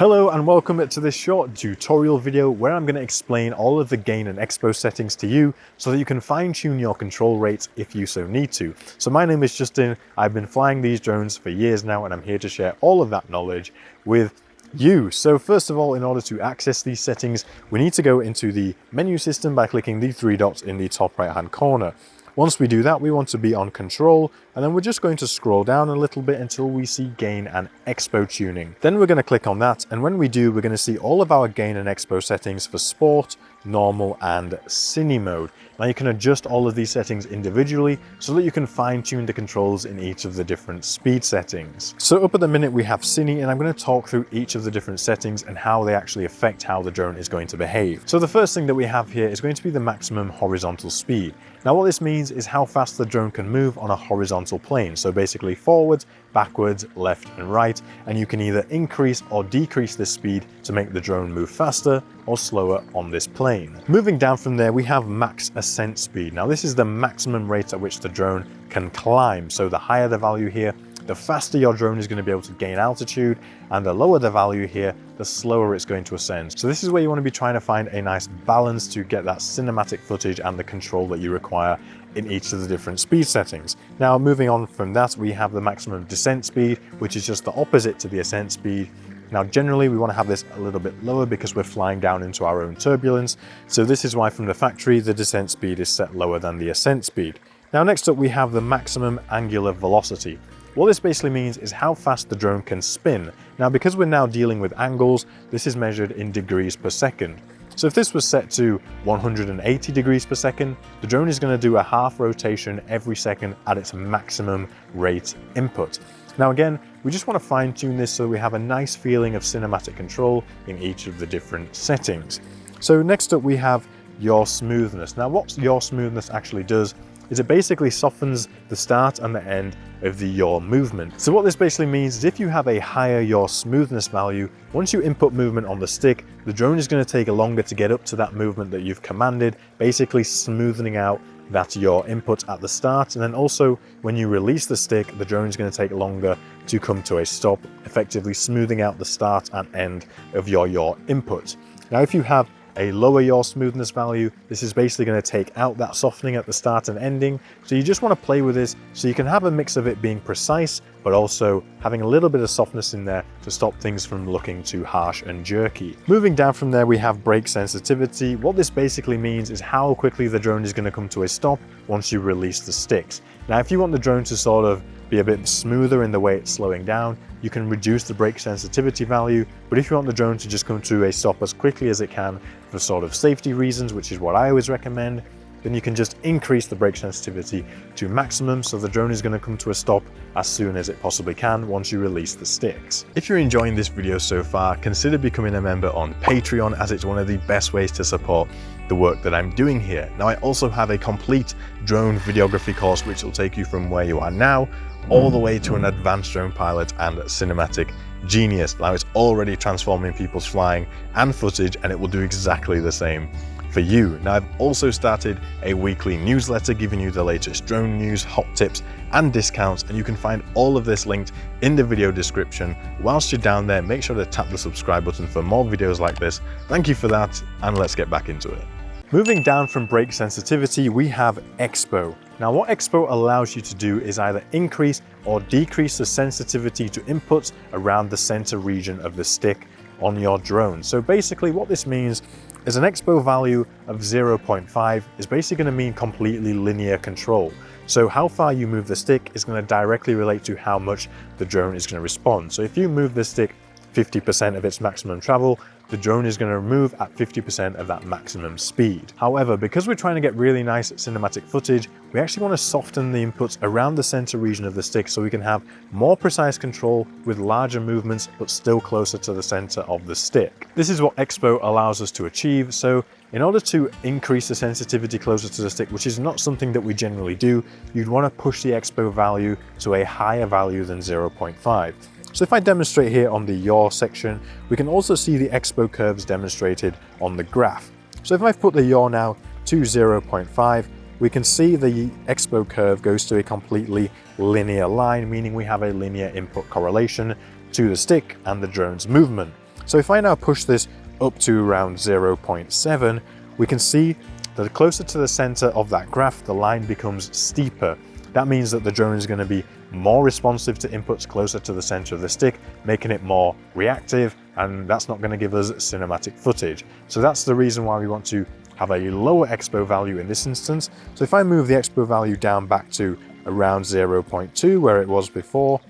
Hello and welcome to this short tutorial video where I'm going to explain all of the Gain and Expo settings to you so that you can fine-tune your control rates if you so need to. So my name is Justin, I've been flying these drones for years now and I'm here to share all of that knowledge with you. So first of all, in order to access these settings, we need to go into the menu system by clicking the three dots in the top right hand corner. Once we do that, we want to be on control, and then we're just going to scroll down a little bit until we see Gain and Expo tuning. Then we're going to click on that, and when we do, we're going to see all of our Gain and Expo settings for sport, normal, and cine mode. Now you can adjust all of these settings individually so that you can fine-tune the controls in each of the different speed settings. So up at the minute we have cine, and I'm going to talk through each of the different settings and how they actually affect how the drone is going to behave. So the first thing that we have here is going to be the maximum horizontal speed. Now what this means is how fast the drone can move on a horizontal plane. So basically forwards, backwards, left and right, and you can either increase or decrease this speed to make the drone move faster or slower on this plane. Moving down from there, we have max ascent speed. Now this is the maximum rate at which the drone can climb. So the higher the value here, the faster your drone is going to be able to gain altitude, and the lower the value here, the slower it's going to ascend. So this is where you want to be trying to find a nice balance to get that cinematic footage and the control that you require in each of the different speed settings. Now moving on from that, we have the maximum descent speed, which is just the opposite to the ascent speed. Now generally we want to have this a little bit lower because we're flying down into our own turbulence. So this is why from the factory the descent speed is set lower than the ascent speed. Now next up we have the maximum angular velocity. What this basically means is how fast the drone can spin. Now because we're now dealing with angles, this is measured in degrees per second. So if this was set to 180 degrees per second, the drone is going to do a half rotation every second at its maximum rate input. Now again, we just want to fine tune this so we have a nice feeling of cinematic control in each of the different settings. So next up we have yaw smoothness. Now what yaw smoothness actually does is it basically softens the start and the end of the yaw movement. So what this basically means is if you have a higher yaw smoothness value, once you input movement on the stick, the drone is going to take longer to get up to that movement that you've commanded, basically smoothing out that yaw input at the start. And then also when you release the stick, the drone is going to take longer to come to a stop, effectively smoothing out the start and end of your yaw input. Now if you have a lower yaw smoothness value, this is basically going to take out that softening at the start and ending. So you just want to play with this so you can have a mix of it being precise, but also having a little bit of softness in there to stop things from looking too harsh and jerky. Moving down from there, we have brake sensitivity. What this basically means is how quickly the drone is going to come to a stop once you release the sticks. Now, if you want the drone to sort of be a bit smoother in the way it's slowing down, you can reduce the brake sensitivity value. But if you want the drone to just come to a stop as quickly as it can for sort of safety reasons, which is what I always recommend, then you can just increase the brake sensitivity to maximum so the drone is going to come to a stop as soon as it possibly can once you release the sticks. If you're enjoying this video so far, consider becoming a member on Patreon, as it's one of the best ways to support the work that I'm doing here. Now I also have a complete drone videography course which will take you from where you are now all the way to an advanced drone pilot and cinematic genius. Now it's already transforming people's flying and footage, and it will do exactly the same for you. Now I've also started a weekly newsletter giving you the latest drone news, hot tips and discounts, and you can find all of this linked in the video description. Whilst you're down there, make sure to tap the subscribe button for more videos like this. Thank you for that, and let's get back into it. Moving down from brake sensitivity, we have Expo. Now what Expo allows you to do is either increase or decrease the sensitivity to inputs around the center region of the stick on your drone. So basically what this means is an Expo value of 0.5 is basically going to mean completely linear control. So how far you move the stick is going to directly relate to how much the drone is going to respond. So if you move the stick 50% of its maximum travel, the drone is going to move at 50% of that maximum speed. However, because we're trying to get really nice cinematic footage, we actually want to soften the inputs around the center region of the stick so we can have more precise control with larger movements, but still closer to the center of the stick. This is what Expo allows us to achieve. So in order to increase the sensitivity closer to the stick, which is not something that we generally do, you'd want to push the Expo value to a higher value than 0.5. So if I demonstrate here on the yaw section, we can also see the Expo curves demonstrated on the graph. So if I put the yaw now to 0.5, we can see the Expo curve goes to a completely linear line, meaning we have a linear input correlation to the stick and the drone's movement. So if I now push this up to around 0.7, we can see that closer to the center of that graph, the line becomes steeper. That means that the drone is going to be more responsive to inputs closer to the center of the stick, making it more reactive, and that's not going to give us cinematic footage. So that's the reason why we want to have a lower expo value in this instance. So if I move the expo value down back to around 0.2 where it was before,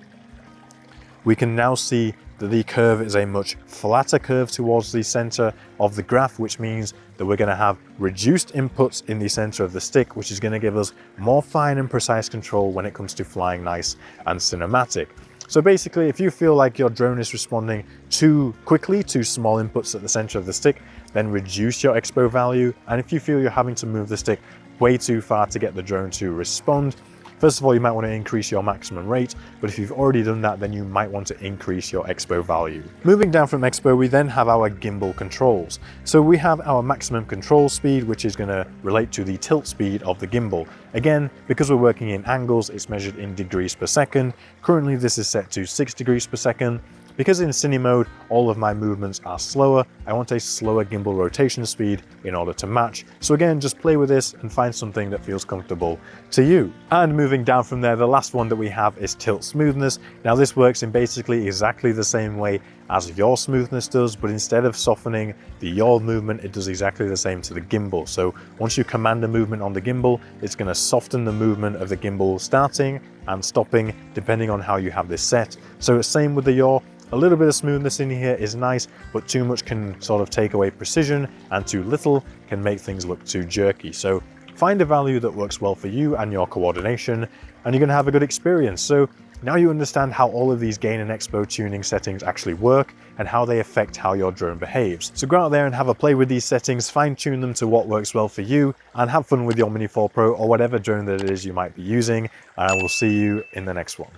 we can now see that the curve is a much flatter curve towards the center of the graph, which means that we're going to have reduced inputs in the center of the stick, which is going to give us more fine and precise control when it comes to flying nice and cinematic. So basically, if you feel like your drone is responding too quickly to small inputs at the center of the stick, then reduce your expo value. And if you feel you're having to move the stick way too far to get the drone to respond, first of all, you might want to increase your maximum rate, but if you've already done that, then you might want to increase your expo value. Moving down from expo, we then have our gimbal controls. So we have our maximum control speed, which is going to relate to the tilt speed of the gimbal. Again, because we're working in angles, it's measured in degrees per second. Currently, this is set to 6 degrees per second. Because in cine mode, all of my movements are slower, I want a slower gimbal rotation speed in order to match. So again, just play with this and find something that feels comfortable to you. And moving down from there, the last one that we have is tilt smoothness. Now this works in basically exactly the same way as yaw smoothness does, but instead of softening the yaw movement, it does exactly the same to the gimbal. So once you command a movement on the gimbal, it's going to soften the movement of the gimbal starting and stopping depending on how you have this set. So it's same with the yaw. A little bit of smoothness in here is nice, but too much can sort of take away precision, and too little can make things look too jerky. So find a value that works well for you and your coordination, and you're going to have a good experience. So now you understand how all of these Gain and Expo tuning settings actually work and how they affect how your drone behaves. So go out there and have a play with these settings, fine tune them to what works well for you, and have fun with your Mini 4 Pro or whatever drone that it is you might be using. And I will see you in the next one.